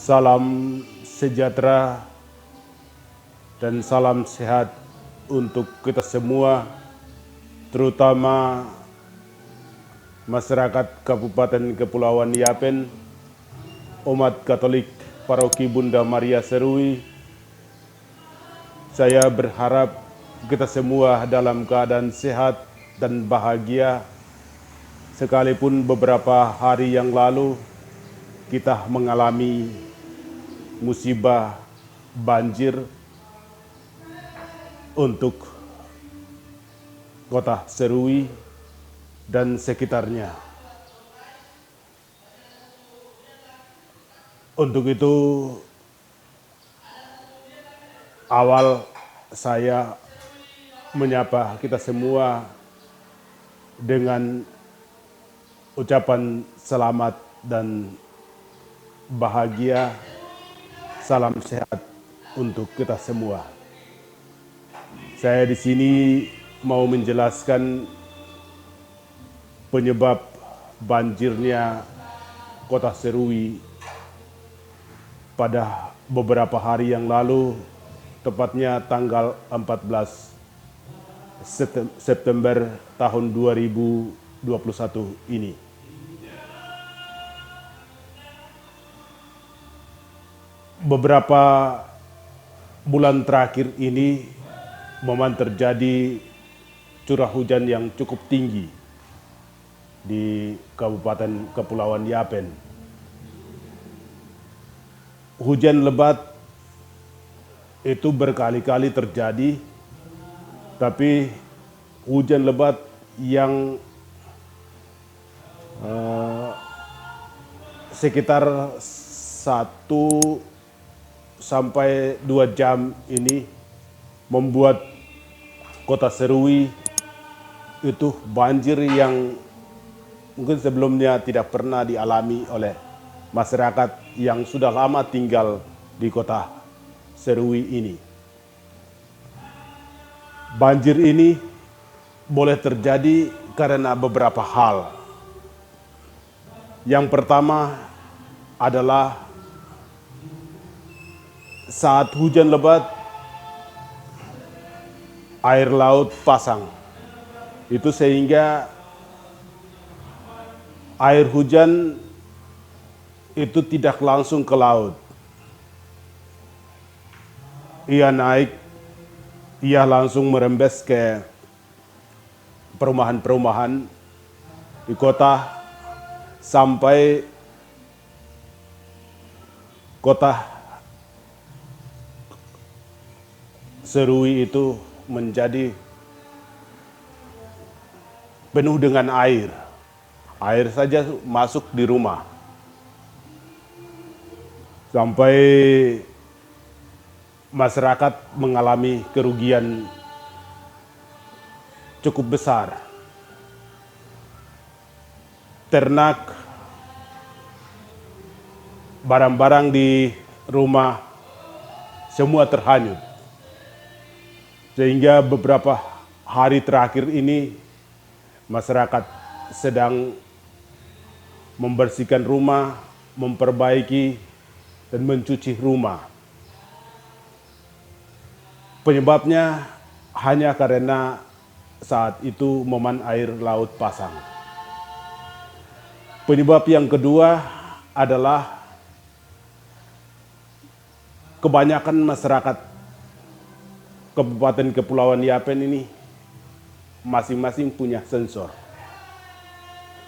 Salam sejahtera dan salam sehat untuk kita semua, terutama masyarakat Kabupaten Kepulauan Yapen, umat Katolik Paroki Bunda Maria Serui. Saya berharap kita semua dalam keadaan sehat dan bahagia, sekalipun beberapa hari yang lalu kita mengalami musibah banjir untuk kota Serui dan sekitarnya. Untuk itu, awal saya menyapa kita semua dengan ucapan selamat dan bahagia. Salam sehat untuk kita semua. Saya di sini mau menjelaskan penyebab banjirnya kota Serui pada beberapa hari yang lalu, tepatnya tanggal 14 September tahun 2021 ini. Beberapa bulan terakhir ini memang terjadi curah hujan yang cukup tinggi di Kabupaten Kepulauan Yapen. Hujan lebat itu berkali-kali terjadi, tapi hujan lebat yang sekitar 1 sampai 2 jam ini membuat kota Serui itu banjir yang mungkin sebelumnya tidak pernah dialami oleh masyarakat yang sudah lama tinggal di kota Serui ini. Banjir ini boleh terjadi karena beberapa hal. Yang pertama adalah saat hujan lebat, air laut pasang. Itu sehingga air hujan itu tidak langsung ke laut. Ia naik, ia langsung merembes ke perumahan-perumahan di kota sampai kota Serui itu menjadi penuh dengan air. Air saja masuk di rumah. Sampai masyarakat mengalami kerugian cukup besar. Ternak, barang-barang di rumah semua terhanyut. Sehingga beberapa hari terakhir ini masyarakat sedang membersihkan rumah, memperbaiki dan mencuci rumah. Penyebabnya hanya karena saat itu momen air laut pasang. Penyebab yang kedua adalah kebanyakan masyarakat Kabupaten Kepulauan Yapen ini masing-masing punya sensor.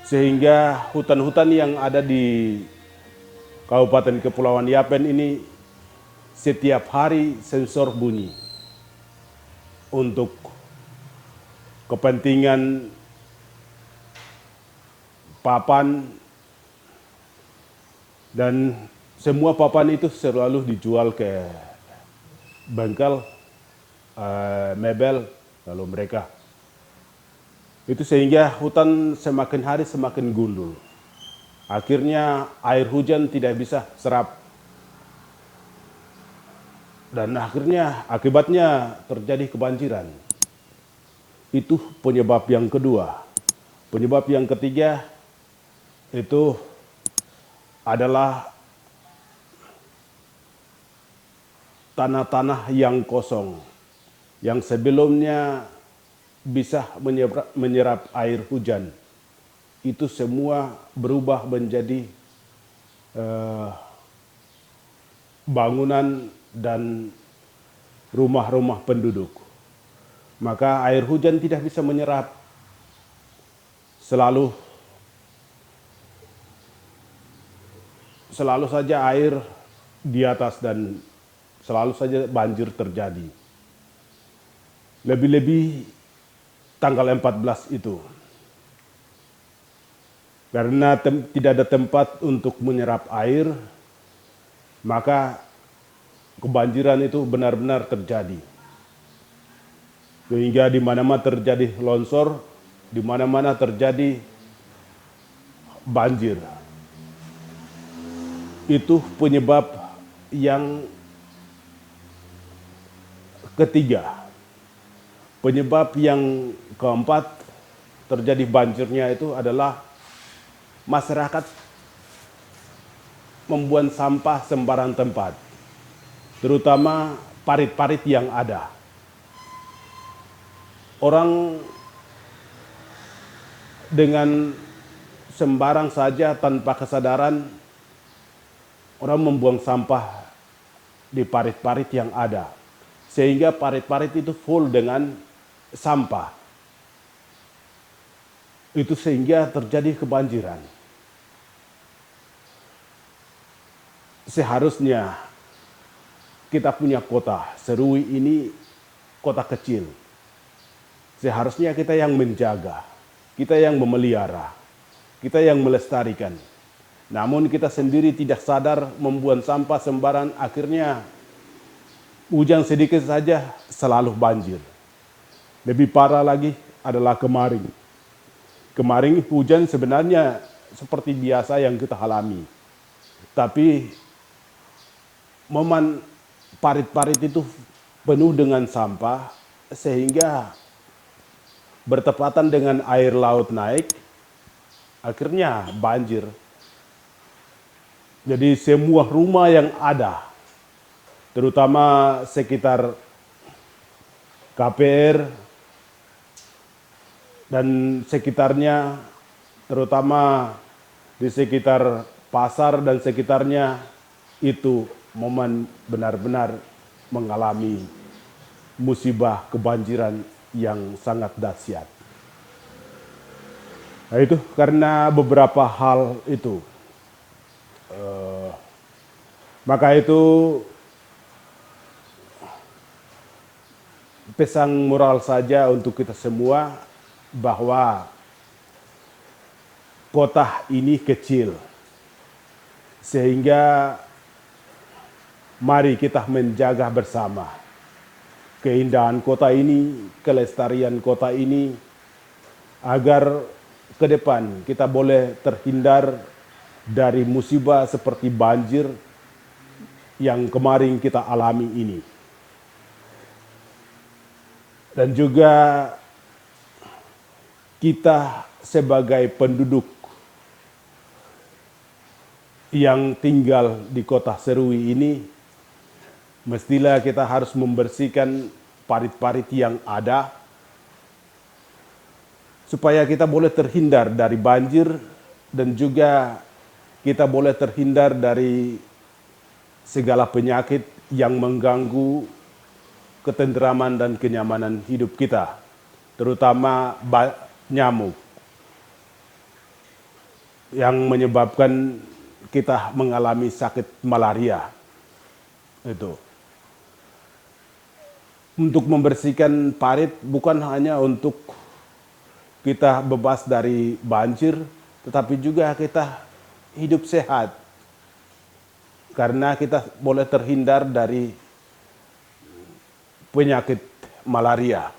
Sehingga hutan-hutan yang ada di Kabupaten Kepulauan Yapen ini setiap hari sensor bunyi. Untuk kepentingan papan, dan semua papan itu selalu dijual ke bengkel mebel, lalu mereka itu sehingga hutan semakin hari semakin gundul. Akhirnya air hujan tidak bisa serap dan akhirnya akibatnya terjadi kebanjiran. Itu penyebab yang kedua. Penyebab yang ketiga itu adalah tanah-tanah yang kosong, yang sebelumnya bisa menyerap air hujan, itu semua berubah menjadi bangunan dan rumah-rumah penduduk. Maka air hujan tidak bisa menyerap, selalu saja air di atas dan selalu saja banjir terjadi. Lebih-lebih tanggal 14 itu. Karena tidak ada tempat untuk menyerap air, maka kebanjiran itu benar-benar terjadi. Sehingga di mana-mana terjadi longsor, di mana-mana terjadi banjir. Itu penyebab yang ketiga. Penyebab yang keempat terjadi banjirnya itu adalah masyarakat membuang sampah sembarang tempat, terutama parit-parit yang ada. Orang dengan sembarang saja tanpa kesadaran, orang membuang sampah di parit-parit yang ada. Sehingga parit-parit itu full dengan sampah. Itu sehingga terjadi kebanjiran. Seharusnya kita punya kota, Serui ini kota kecil. Seharusnya kita yang menjaga, kita yang memelihara, kita yang melestarikan. Namun kita sendiri tidak sadar membuang sampah sembarang, akhirnya hujan sedikit saja selalu banjir. Lebih parah lagi adalah kemarin. Kemarin hujan sebenarnya seperti biasa yang kita alami. Tapi momen parit-parit itu penuh dengan sampah sehingga bertepatan dengan air laut naik, akhirnya banjir. Jadi semua rumah yang ada, terutama sekitar KPR dan sekitarnya, terutama di sekitar pasar dan sekitarnya, itu momen benar-benar mengalami musibah kebanjiran yang sangat dahsyat. Nah, itu karena beberapa hal itu. Maka itu pesan moral saja untuk kita semua bahwa kota ini kecil. Sehingga mari kita menjaga bersama keindahan kota ini, kelestarian kota ini, agar ke depan kita boleh terhindar dari musibah seperti banjir yang kemarin kita alami ini. Dan juga kita sebagai penduduk yang tinggal di kota Serui ini, mestilah kita harus membersihkan parit-parit yang ada supaya kita boleh terhindar dari banjir dan juga kita boleh terhindar dari segala penyakit yang mengganggu ketenteraman dan kenyamanan hidup kita, terutama nyamuk yang menyebabkan kita mengalami sakit malaria. Itu. Untuk membersihkan parit bukan hanya untuk kita bebas dari banjir, tetapi juga kita hidup sehat. Karena kita boleh terhindar dari penyakit malaria.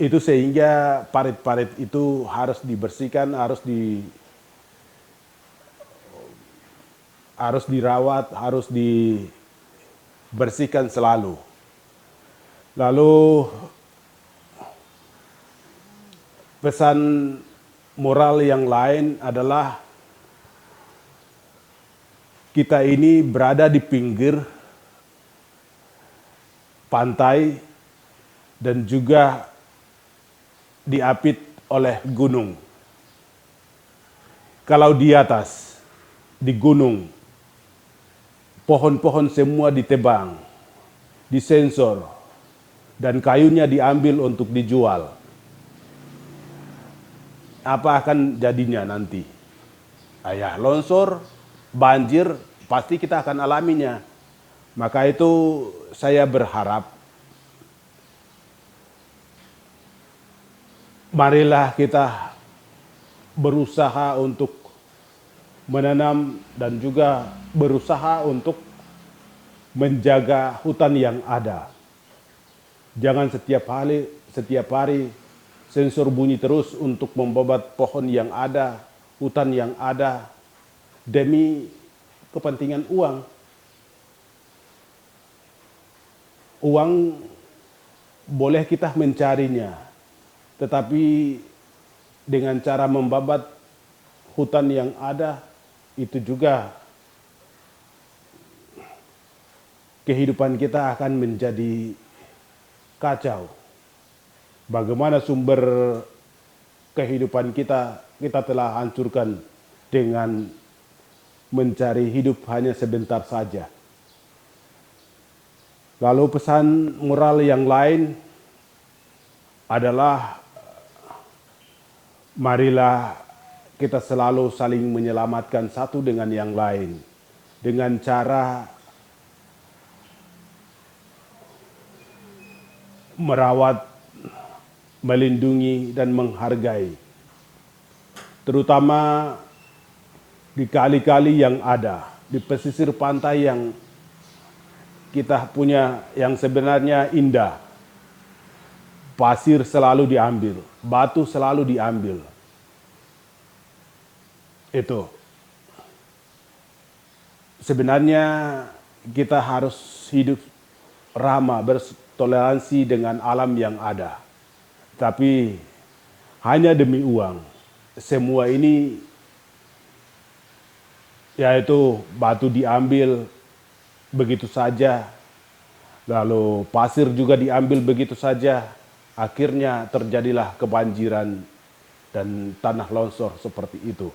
Itu sehingga parit-parit itu harus dibersihkan, harus dirawat, harus dibersihkan selalu. Lalu pesan moral yang lain adalah kita ini berada di pinggir pantai dan juga diapit oleh gunung. Kalau di atas, di gunung, pohon-pohon semua ditebang, disensor, dan kayunya diambil untuk dijual. Apa akan jadinya nanti? Longsor, banjir, pasti kita akan alaminya. Maka itu saya berharap, marilah kita berusaha untuk menanam dan juga berusaha untuk menjaga hutan yang ada. Jangan setiap hari sensor bunyi terus untuk membabat pohon yang ada, hutan yang ada, demi kepentingan uang. Uang boleh kita mencarinya, tetapi dengan cara membabat hutan yang ada, itu juga kehidupan kita akan menjadi kacau. Bagaimana sumber kehidupan kita telah hancurkan dengan mencari hidup hanya sebentar saja. Lalu pesan moral yang lain adalah, marilah kita selalu saling menyelamatkan satu dengan yang lain dengan cara merawat, melindungi, dan menghargai. Terutama di kali-kali yang ada, di pesisir pantai yang kita punya yang sebenarnya indah. Pasir selalu diambil, batu selalu diambil. Itu. Sebenarnya kita harus hidup ramah, bertoleransi dengan alam yang ada. Tapi hanya demi uang, semua ini, yaitu batu diambil begitu saja, lalu pasir juga diambil begitu saja, akhirnya terjadilah kebanjiran dan tanah longsor seperti itu.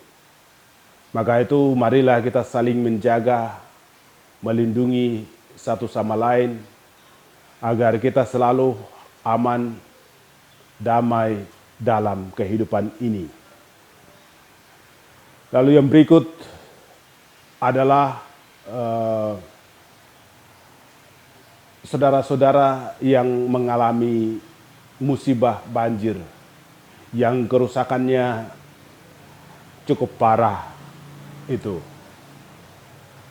Maka itu marilah kita saling menjaga, melindungi satu sama lain, agar kita selalu aman, damai dalam kehidupan ini. Lalu yang berikut adalah saudara-saudara yang mengalami musibah banjir, yang kerusakannya cukup parah itu.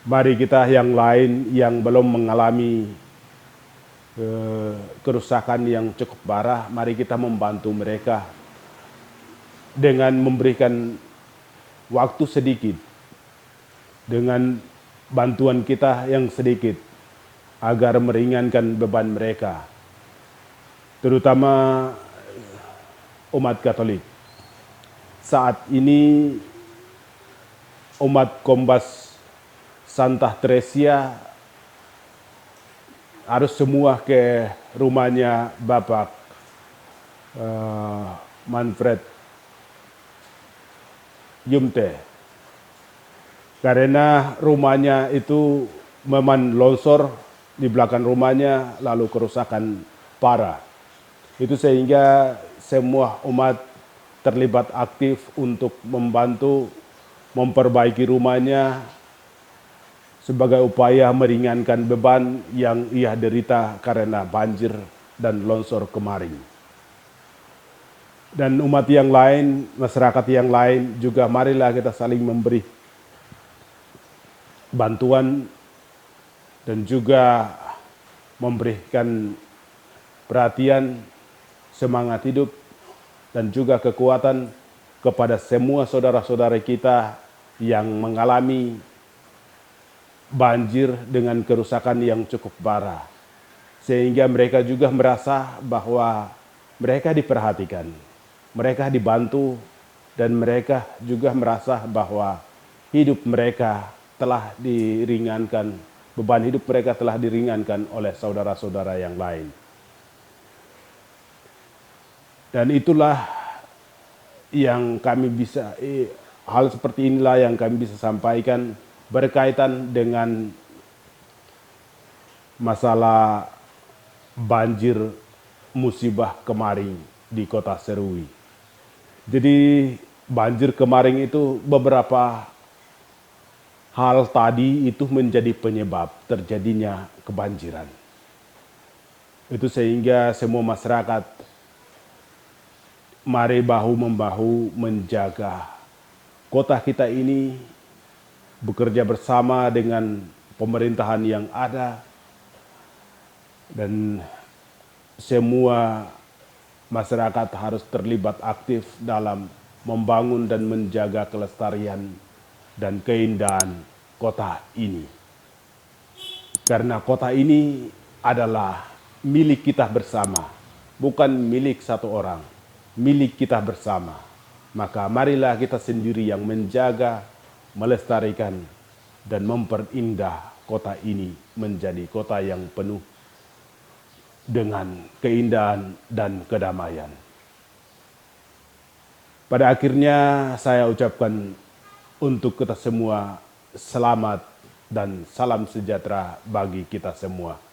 Mari kita yang lain yang belum mengalami kerusakan yang cukup parah, mari kita membantu mereka dengan memberikan waktu sedikit, dengan bantuan kita yang sedikit, agar meringankan beban mereka, terutama umat Katolik. Saat ini umat Kombas Santa Teresia harus semua ke rumahnya Bapak Manfred Yumte, karena rumahnya itu memang longsor di belakang rumahnya, lalu kerusakan parah. Itu sehingga semua umat terlibat aktif untuk membantu memperbaiki rumahnya sebagai upaya meringankan beban yang ia derita karena banjir dan longsor kemarin. Dan umat yang lain, masyarakat yang lain juga, marilah kita saling memberi bantuan dan juga memberikan perhatian, semangat hidup, dan juga kekuatan kepada semua saudara-saudara kita yang mengalami banjir dengan kerusakan yang cukup parah. Sehingga mereka juga merasa bahwa mereka diperhatikan, mereka dibantu, dan mereka juga merasa bahwa hidup mereka telah diringankan beban hidup mereka telah diringankan oleh saudara-saudara yang lain. Dan itulah yang kami bisa, hal seperti inilah yang kami bisa sampaikan berkaitan dengan masalah banjir musibah kemarin di kota Serui. Jadi banjir kemarin itu beberapa hal tadi itu menjadi penyebab terjadinya kebanjiran. Itu sehingga semua masyarakat mari bahu-membahu menjaga kota kita ini, bekerja bersama dengan pemerintahan yang ada, dan semua masyarakat harus terlibat aktif dalam membangun dan menjaga kelestarian dan keindahan kota ini. Karena kota ini adalah milik kita bersama, bukan milik satu orang, milik kita bersama. Maka marilah kita sendiri yang menjaga, melestarikan, dan memperindah kota ini menjadi kota yang penuh dengan keindahan dan kedamaian. Pada akhirnya saya ucapkan untuk kita semua selamat dan salam sejahtera bagi kita semua.